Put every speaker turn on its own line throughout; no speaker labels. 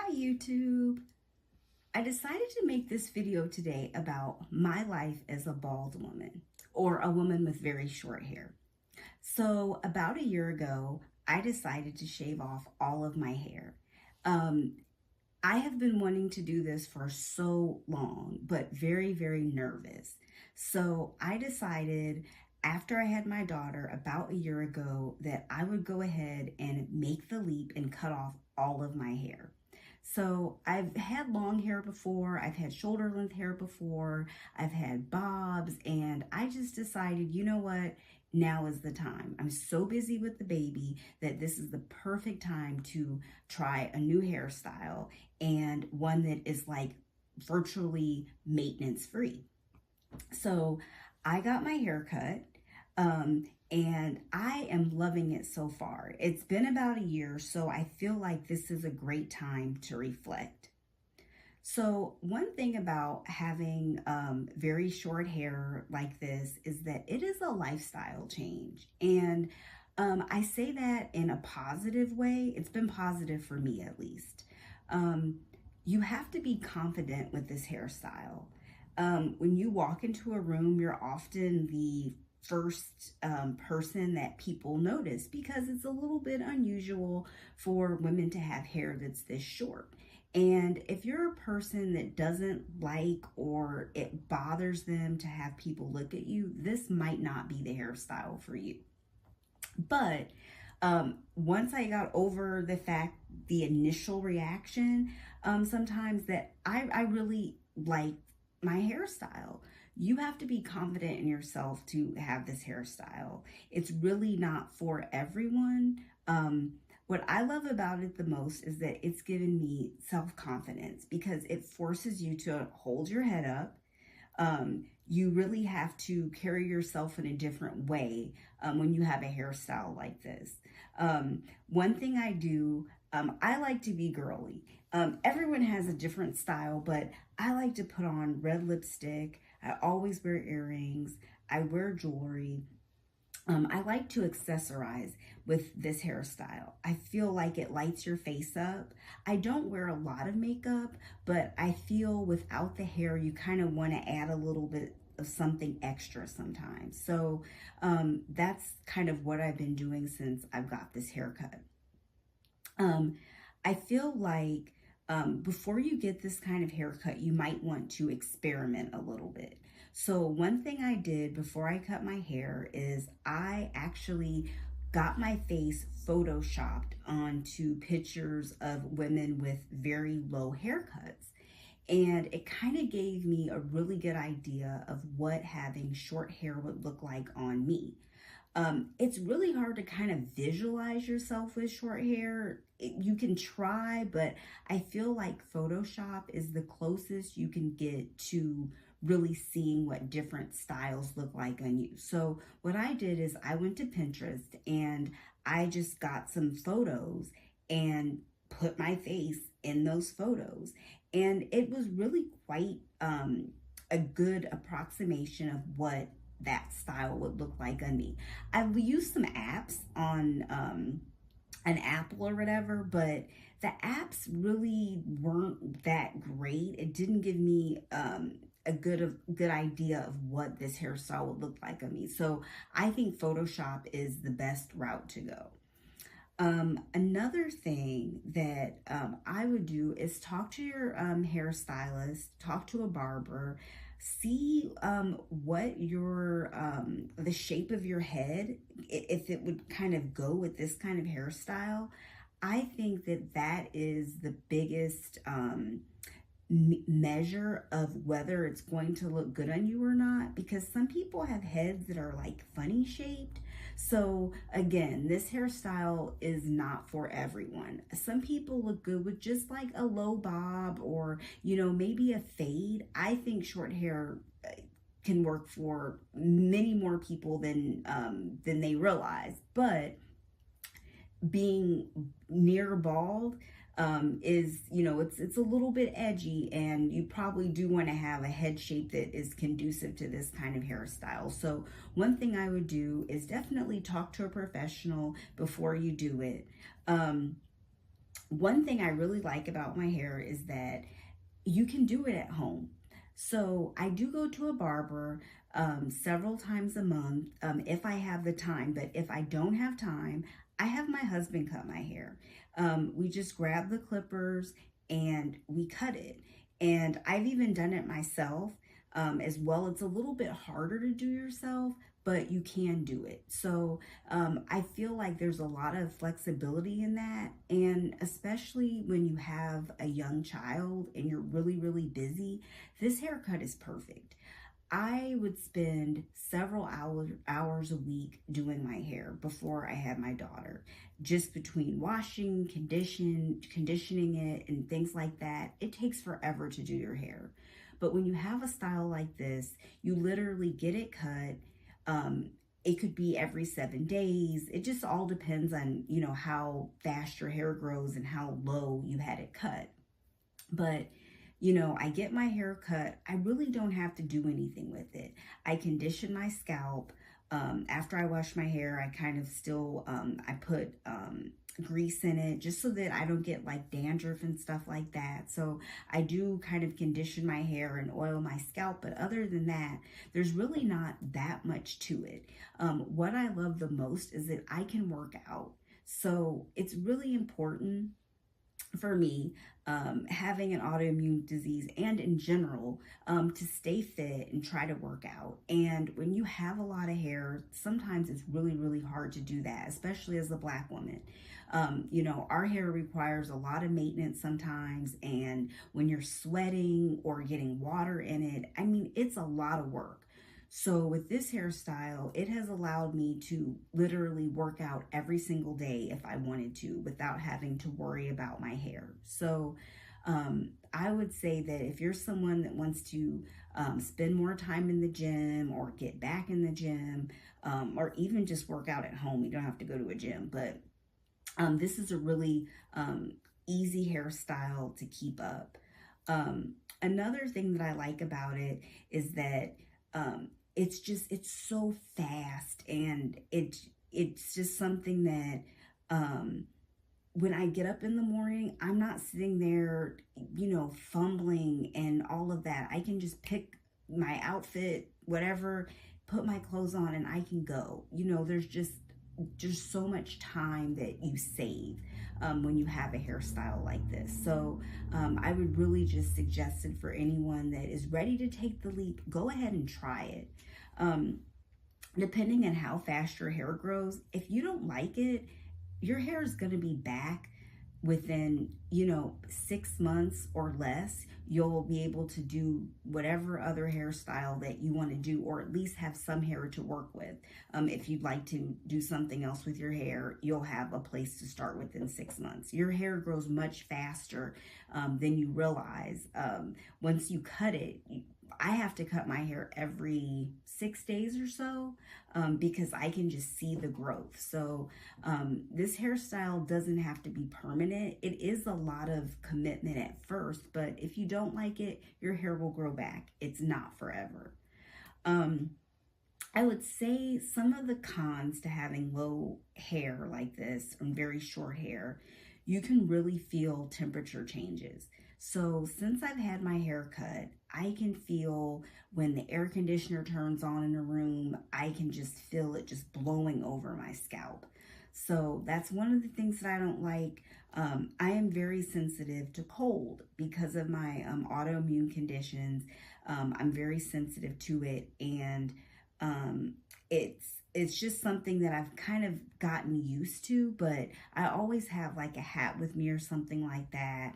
Hi YouTube. I decided to make this video today about my life as a bald woman or a woman with very short hair. So about a year ago, I decided to shave off all of my hair. Um, I have been wanting to do this for so long, but very nervous. So I decided after I had my daughter about a year ago that I would go ahead and make the leap and cut off all of my hair. So I've had long hair before, I've had shoulder length hair before, I've had bobs, and I just decided, you know what? Now is the time. I'm so busy with the baby that this is the perfect time to try a new hairstyle and one that is like virtually maintenance free. So I got my hair cut. And I am loving it so far. It's been about a year, so I feel like this is a great time to reflect. So one thing about having very short hair like this is that it is a lifestyle change. And I say that in a positive way. It's been positive for me at least. You have to be confident with this hairstyle. When you walk into a room, you're often the first person that people notice because it's a little bit unusual for women to have hair that's this short. And if you're a person that doesn't like or it bothers them to have people look at you, this might not be the hairstyle for you. But once I got over the initial reaction, sometimes that I really like my hairstyle. You have to be confident in yourself to have this hairstyle. It's really not for everyone. What I love about it the most is that it's given me self-confidence because it forces you to hold your head up. You really have to carry yourself in a different way when you have a hairstyle like this. One thing I do, I like to be girly. Everyone has a different style, but I like to put on red lipstick. I always wear earrings. I wear jewelry. I like to accessorize with this hairstyle. I feel like it lights your face up. I don't wear a lot of makeup, but I feel without the hair, you kind of want to add a little bit of something extra sometimes. So that's kind of what I've been doing since I've got this haircut. I feel like before you get this kind of haircut, you might want to experiment a little bit. So one thing I did before I cut my hair is I actually got my face photoshopped onto pictures of women with very low haircuts. And it kind of gave me a really good idea of what having short hair would look like on me. It's really hard to kind of visualize yourself with short hair. You can try, but I feel like Photoshop is the closest you can get to really seeing what different styles look like on you. So what I did is I went to Pinterest and I just got some photos and put my face in those photos. And it was really quite a good approximation of what that style would look like on me. I've used some apps on an Apple or whatever, but the apps really weren't that great. It didn't give me a good idea of what this hairstyle would look like on me. So I think Photoshop is the best route to go. Another thing that I would do is talk to your hairstylist, talk to a barber, see what your the shape of your head, if it would kind of go with this kind of hairstyle. I think that that is the biggest measure of whether it's going to look good on you or not, because some people have heads that are like funny shaped. So again, this hairstyle is not for everyone. Some people look good with just like a low bob or, you know, maybe a fade. I think short hair can work for many more people than they realize. But being near bald is, you know, it's a little bit edgy, and you probably do want to have a head shape that is conducive to this kind of hairstyle. So one thing I would do is definitely talk to a professional before you do it. One thing I really like about my hair is that you can do it at home. So I do go to a barber several times a month if I have the time. But if I don't have time, I have my husband cut my hair. We just grab the clippers and we cut it. And I've even done it myself as well. It's a little bit harder to do yourself, but you can do it. So I feel like there's a lot of flexibility in that. And especially when you have a young child and you're really, really busy, this haircut is perfect. I would spend several hours a week doing my hair before I had my daughter, just between washing, conditioning it, and things like that. It takes forever to do your hair. But when you have a style like this, you literally get it cut. It could be every 7 days. It just all depends on, how fast your hair grows and how low you had it cut. But I get my hair cut. I really don't have to do anything with it. I condition my scalp. After I wash my hair, I kind of still, I put grease in it just so that I don't get like dandruff and stuff like that. So I do kind of condition my hair and oil my scalp. But other than that, there's really not that much to it. What I love the most is that I can work out. So it's really important for me, having an autoimmune disease and in general, to stay fit and try to work out. And when you have a lot of hair, sometimes it's really, really hard to do that, especially as a Black woman. Our hair requires a lot of maintenance sometimes. And when you're sweating or getting water in it, I mean, it's a lot of work. So with this hairstyle, it has allowed me to literally work out every single day if I wanted to without having to worry about my hair. So I would say that if you're someone that wants to spend more time in the gym or get back in the gym, or even just work out at home, you don't have to go to a gym, but this is a really easy hairstyle to keep up. Another thing that I like about it is that it's so fast, and it's just something that when I get up in the morning, I'm not sitting there, fumbling and all of that. I can just pick my outfit, whatever, put my clothes on, and I can go. There's just so much time that you save when you have a hairstyle like this. So I would really just suggest it for anyone that is ready to take the leap. Go ahead and try it. Depending on how fast your hair grows, if you don't like it, your hair is going to be back within 6 months or less. You'll be able to do whatever other hairstyle that you want to do, or at least have some hair to work with. If you'd like to do something else with your hair, you'll have a place to start within 6 months. Your hair grows much faster than you realize. Once you cut it, I have to cut my hair every 6 days or so because I can just see the growth. So this hairstyle doesn't have to be permanent. It is a lot of commitment at first, but if you don't like it, your hair will grow back. It's not forever. I would say some of the cons to having low hair like this and very short hair, you can really feel temperature changes. So since I've had my hair cut, I can feel when the air conditioner turns on in a room, I can just feel it just blowing over my scalp. So that's one of the things that I don't like. I am very sensitive to cold because of my autoimmune conditions. I'm very sensitive to it, and it's just something that I've kind of gotten used to. But I always have like a hat with me or something like that.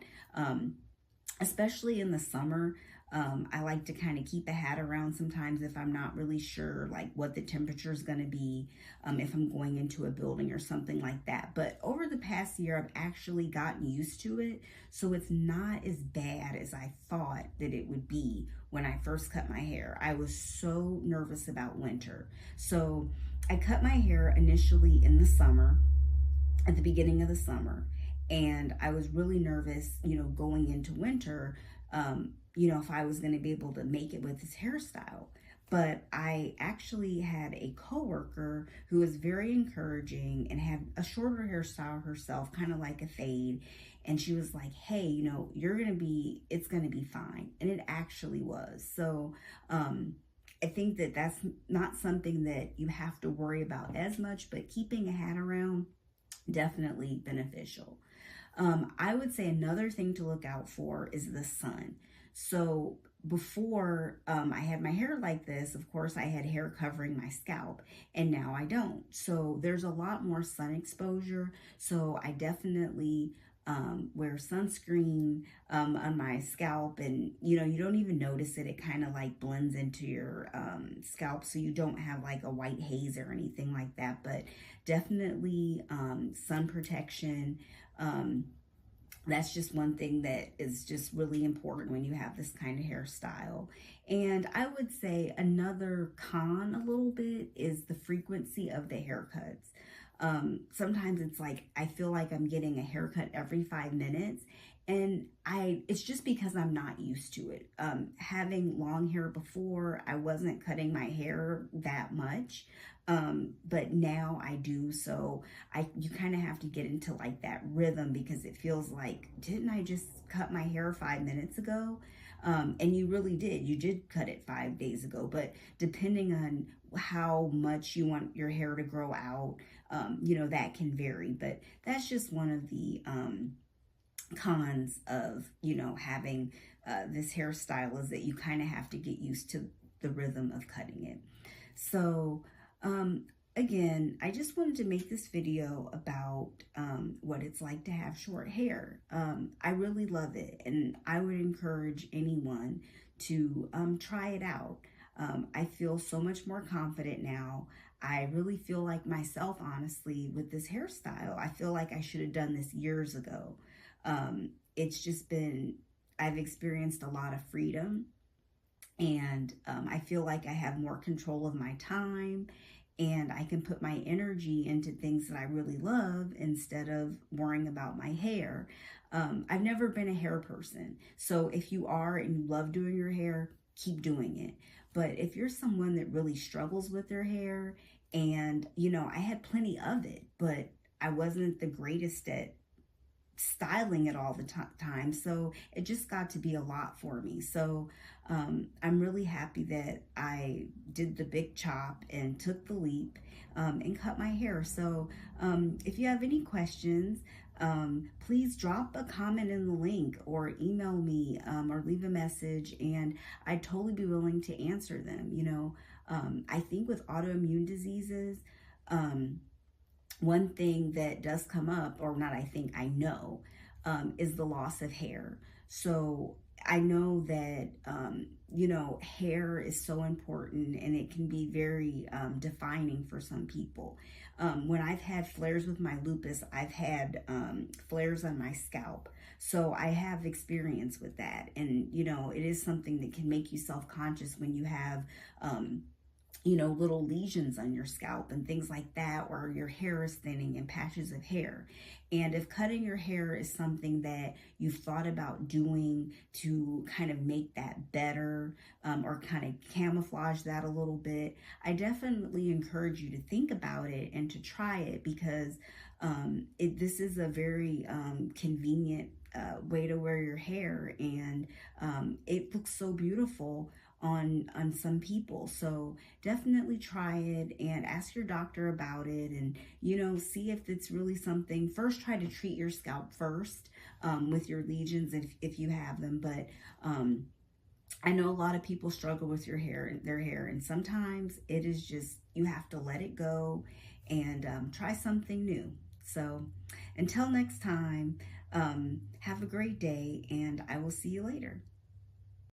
Especially in the summer, I like to kind of keep a hat around sometimes if I'm not really sure like what the temperature is going to be, if I'm going into a building or something like that. But over the past year, I've actually gotten used to it. So it's not as bad as I thought that it would be when I first cut my hair. I was so nervous about winter. So I cut my hair initially in the summer, at the beginning of the summer. And I was really nervous, going into winter, if I was going to be able to make it with this hairstyle. But I actually had a coworker who was very encouraging and had a shorter hairstyle herself, kind of like a fade. and she was like, hey, you know, it's gonna be fine. And it actually was. So I think that that's not something that you have to worry about as much, but keeping a hat around, definitely beneficial. I would say another thing to look out for is the sun. So before I had my hair like this, of course, I had hair covering my scalp, and now I don't. So there's a lot more sun exposure. So I definitely wear sunscreen on my scalp, and you know, you don't even notice it. It kind of like blends into your scalp, so you don't have like a white haze or anything like that. But definitely sun protection. That's just one thing that is just really important when you have this kind of hairstyle. And I would say another con a little bit is the frequency of the haircuts. Sometimes it's like I feel like I'm getting a haircut every 5 minutes, and it's just because I'm not used to it. Having long hair before, I wasn't cutting my hair that much. But now I do. So you kind of have to get into like that rhythm, because it feels like, didn't I just cut my hair 5 minutes ago? And you really did. You did cut it 5 days ago, but depending on how much you want your hair to grow out, you know, that can vary. But that's just one of the cons of, you know, having this hairstyle, is that you kind of have to get used to the rhythm of cutting it. So again, I just wanted to make this video about what it's like to have short hair. I really love it, and I would encourage anyone to try it out. I feel so much more confident now. I really feel like myself, honestly, with this hairstyle. I feel like I should have done this years ago. It's just been, I've experienced a lot of freedom, and I feel like I have more control of my time, and I can put my energy into things that I really love instead of worrying about my hair. I've never been a hair person. So if you are and you love doing your hair, keep doing it. But if you're someone that really struggles with their hair, and you know, I had plenty of it, but I wasn't the greatest at styling it all the time, so it just got to be a lot for me. So I'm really happy that I did the big chop and took the leap and cut my hair. So if you have any questions, please drop a comment in the link, or email me, or leave a message, and I'd totally be willing to answer them. You know, I think with autoimmune diseases, one thing that does come up, or not, I know, is the loss of hair. So I know that, you know, hair is so important, and it can be very defining for some people. When I've had flares with my lupus, I've had flares on my scalp. So I have experience with that. And, you know, it is something that can make you self-conscious when you have, you know, little lesions on your scalp and things like that, or your hair is thinning and patches of hair. And if cutting your hair is something that you've thought about doing to kind of make that better, or kind of camouflage that a little bit, I definitely encourage you to think about it and to try it, because this is a very convenient way to wear your hair, and it looks so beautiful on some people. So definitely try it and ask your doctor about it, and you know, see if it's really something. First, try to treat your scalp first with your lesions if you have them. But I know a lot of people struggle with their hair, and sometimes it is just, you have to let it go and try something new. So until next time, have a great day, and I will see you later.